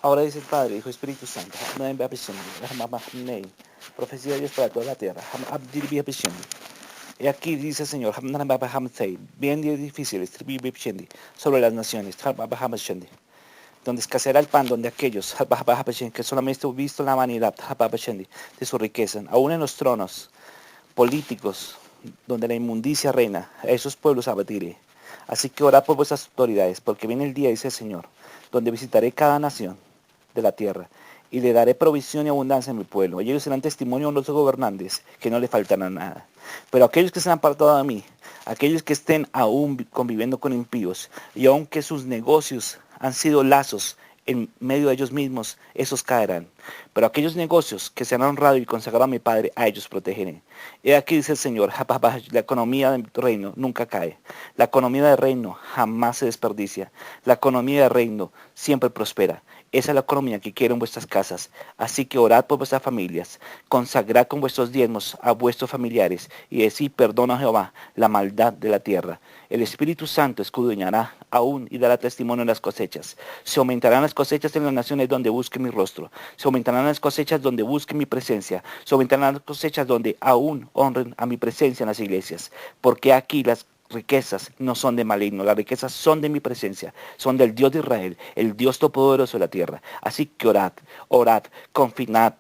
Ahora dice el Padre, Hijo y Espíritu Santo. Profecía de Dios para toda la tierra. Y aquí dice el Señor, bien difíciles sobre las naciones, donde escaseará el pan, donde aquellos que solamente han visto la vanidad de su riqueza, aún en los tronos políticos, donde la inmundicia reina, a esos pueblos abatiré. Así que orad por vuestras autoridades, porque viene el día, dice el Señor, donde visitaré cada nación de la tierra, y le daré provisión y abundancia a mi pueblo. Y ellos serán testimonio a los gobernantes, que no le faltará nada. Pero aquellos que se han apartado de mí, aquellos que estén aún conviviendo con impíos, y aunque sus negocios han sido lazos en medio de ellos mismos, esos caerán. Pero aquellos negocios que se han honrado y consagrado a mi Padre, a ellos protegeré. Y aquí dice el Señor, la economía del reino nunca cae. La economía del reino jamás se desperdicia. La economía del reino siempre prospera. Esa es la economía que quiero en vuestras casas. Así que orad por vuestras familias, consagrad con vuestros diezmos a vuestros familiares y decid perdona a Jehová la maldad de la tierra. El Espíritu Santo escudriñará aún y dará testimonio en las cosechas. Se aumentarán las cosechas en las naciones donde busque mi rostro. Se aumentarán las cosechas donde busque mi presencia. Se aumentarán las cosechas donde aún honren a mi presencia en las iglesias. Porque aquí las riquezas no son de maligno, las riquezas son de mi presencia, son del Dios de Israel, el Dios todopoderoso de la tierra. Así que orad, confinad,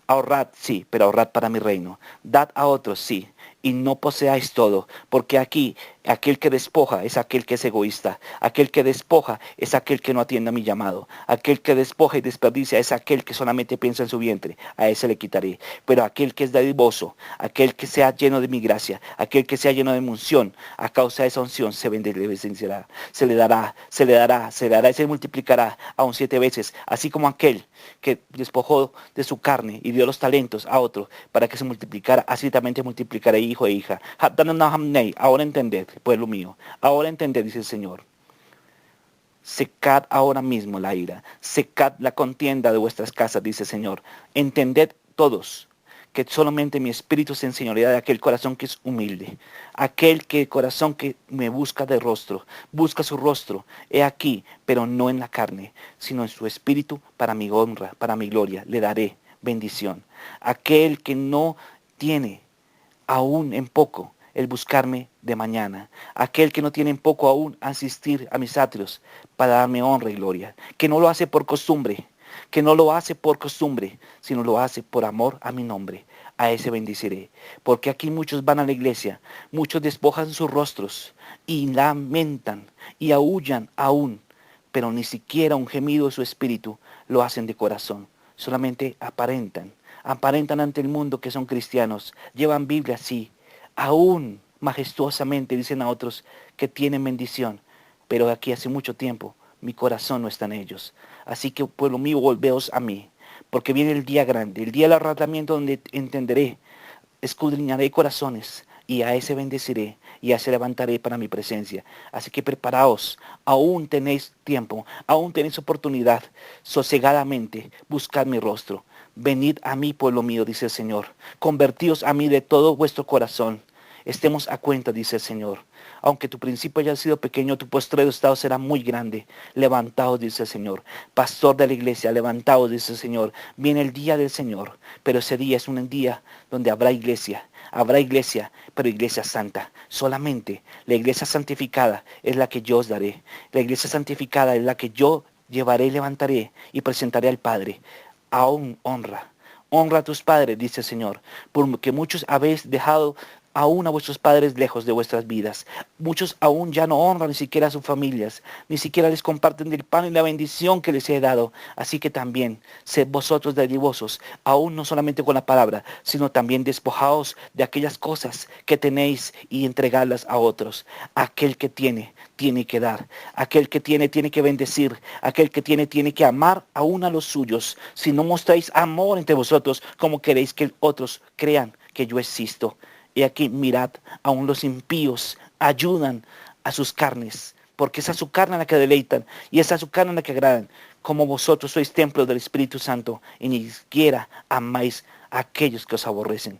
ahorrad, sí, pero ahorrad para mi reino. Dad a otros, sí, y no poseáis todo, porque aquí aquel que despoja es aquel que es egoísta, aquel que despoja es aquel que no atiende a mi llamado, aquel que despoja y desperdicia es aquel que solamente piensa en su vientre, a ese le quitaré. Pero aquel que es dadivoso, aquel que sea lleno de mi gracia, aquel que sea lleno de mi unción, a causa de esa unción se beneficiará, se le dará y se multiplicará aún 7 veces, así como aquel que despojó de su carne y dio los talentos a otro para que se multiplicara, así también te multiplicaré, hijo e hija. Ahora entended, pueblo mío, ahora entended, dice el Señor. Secad ahora mismo la ira, secad la contienda de vuestras casas, dice el Señor. Entended todos que solamente mi espíritu se enseñorea de aquel corazón que es humilde, aquel corazón que me busca de rostro, busca su rostro, he aquí, pero no en la carne, sino en su espíritu, para mi honra, para mi gloria, le daré bendición. Aquel que no tiene aún en poco el buscarme de mañana, aquel que no tiene en poco aún asistir a mis atrios para darme honra y gloria, que no lo hace por costumbre, sino lo hace por amor a mi nombre, a ese bendeciré. Porque aquí muchos van a la iglesia, muchos despojan sus rostros y lamentan y aúllan aún, pero ni siquiera un gemido de su espíritu lo hacen de corazón, solamente aparentan ante el mundo que son cristianos, llevan Biblia así, aún majestuosamente dicen a otros que tienen bendición, pero aquí hace mucho tiempo mi corazón no está en ellos. Así que, pueblo mío, volveos a mí, porque viene el día grande, el día del arrebatamiento donde entenderé, escudriñaré corazones, y a ese bendeciré, y a ese levantaré para mi presencia. Así que preparaos, aún tenéis tiempo, aún tenéis oportunidad, sosegadamente buscad mi rostro. Venid a mí, pueblo mío, dice el Señor, convertíos a mí de todo vuestro corazón. Estemos a cuenta, dice el Señor. Aunque tu principio haya sido pequeño, tu postrero estado será muy grande. Levantaos, dice el Señor. Pastor de la iglesia, levantaos, dice el Señor. Viene el día del Señor, pero ese día es un día donde habrá iglesia, pero iglesia santa. Solamente la iglesia santificada es la que yo os daré. La iglesia santificada es la que yo llevaré y levantaré y presentaré al Padre. Aún honra. Honra a tus padres, dice el Señor, porque muchos habéis dejado aún a vuestros padres lejos de vuestras vidas. Muchos aún ya no honran ni siquiera a sus familias, ni siquiera les comparten del pan y la bendición que les he dado. Así que también, sed vosotros dadivosos, aún no solamente con la palabra, sino también despojaos de aquellas cosas que tenéis y entregarlas a otros. Aquel que tiene que dar. Aquel que tiene que bendecir. Aquel que tiene que amar aún a los suyos. Si no mostráis amor entre vosotros, ¿cómo queréis que otros crean que yo existo? Y aquí mirad, aún los impíos ayudan a sus carnes, porque es a su carne a la que deleitan y es a su carne a la que agradan, como vosotros sois templo del Espíritu Santo y ni siquiera amáis a aquellos que os aborrecen.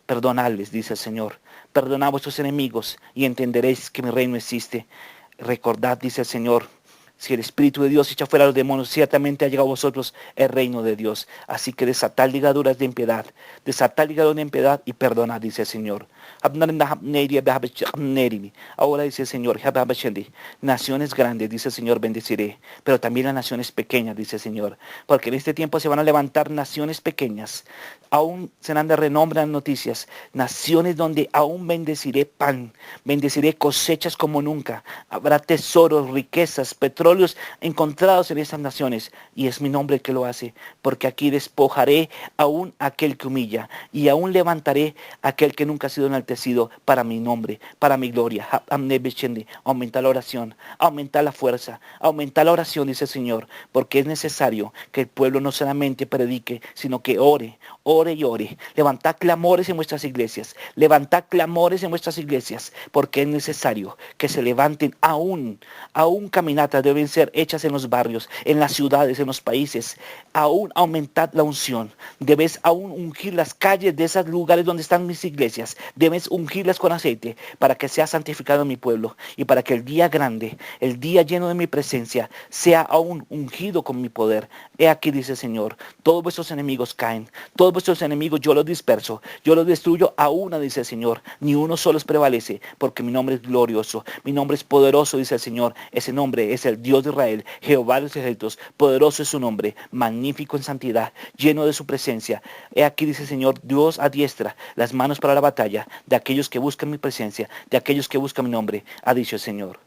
Perdonadles, dice el Señor, perdonad a vuestros enemigos y entenderéis que mi reino existe. Recordad, dice el Señor, Si el Espíritu de Dios echa fuera a los demonios, ciertamente ha llegado a vosotros el reino de Dios. Así que desatad ligaduras de impiedad, desatad ligaduras de impiedad y perdonad, dice el Señor. Ahora dice el Señor, naciones grandes, dice el Señor, bendeciré, pero también las naciones pequeñas, dice el Señor. Porque en este tiempo se van a levantar naciones pequeñas, aún serán de renombre las noticias, naciones donde aún bendeciré pan, bendeciré cosechas como nunca. Habrá tesoros, riquezas, petróleos encontrados en esas naciones, y es mi nombre el que lo hace, porque aquí despojaré aún aquel que humilla, y aún levantaré aquel que nunca ha sido enaltecido para mi nombre, para mi gloria. Aumenta la oración, aumenta la fuerza, aumenta la oración, dice el Señor, porque es necesario que el pueblo no solamente predique, sino que ore, ore y ore. Levantad clamores en vuestras iglesias, levantad clamores en vuestras iglesias, porque es necesario que se levanten aún caminatas deben ser hechas en los barrios, en las ciudades, en los países. Aún aumentad la unción. Debes aún ungir las calles de esos lugares donde están mis iglesias. Debes ungirlas con aceite para que sea santificado mi pueblo y para que el día grande, el día lleno de mi presencia, sea aún ungido con mi poder. He aquí, dice el Señor, todos vuestros enemigos caen, todos vuestros enemigos yo los disperso, yo los destruyo a una, dice el Señor. Ni uno solo prevalece, porque mi nombre es glorioso, mi nombre es poderoso, dice el Señor. Ese nombre es el Dios de Israel, Jehová de los ejércitos. Poderoso es su nombre, magnífico en santidad, lleno de su presencia. He aquí, dice el Señor, Dios adiestra las manos para la batalla de aquellos que buscan mi presencia, de aquellos que buscan mi nombre, ha dicho el Señor.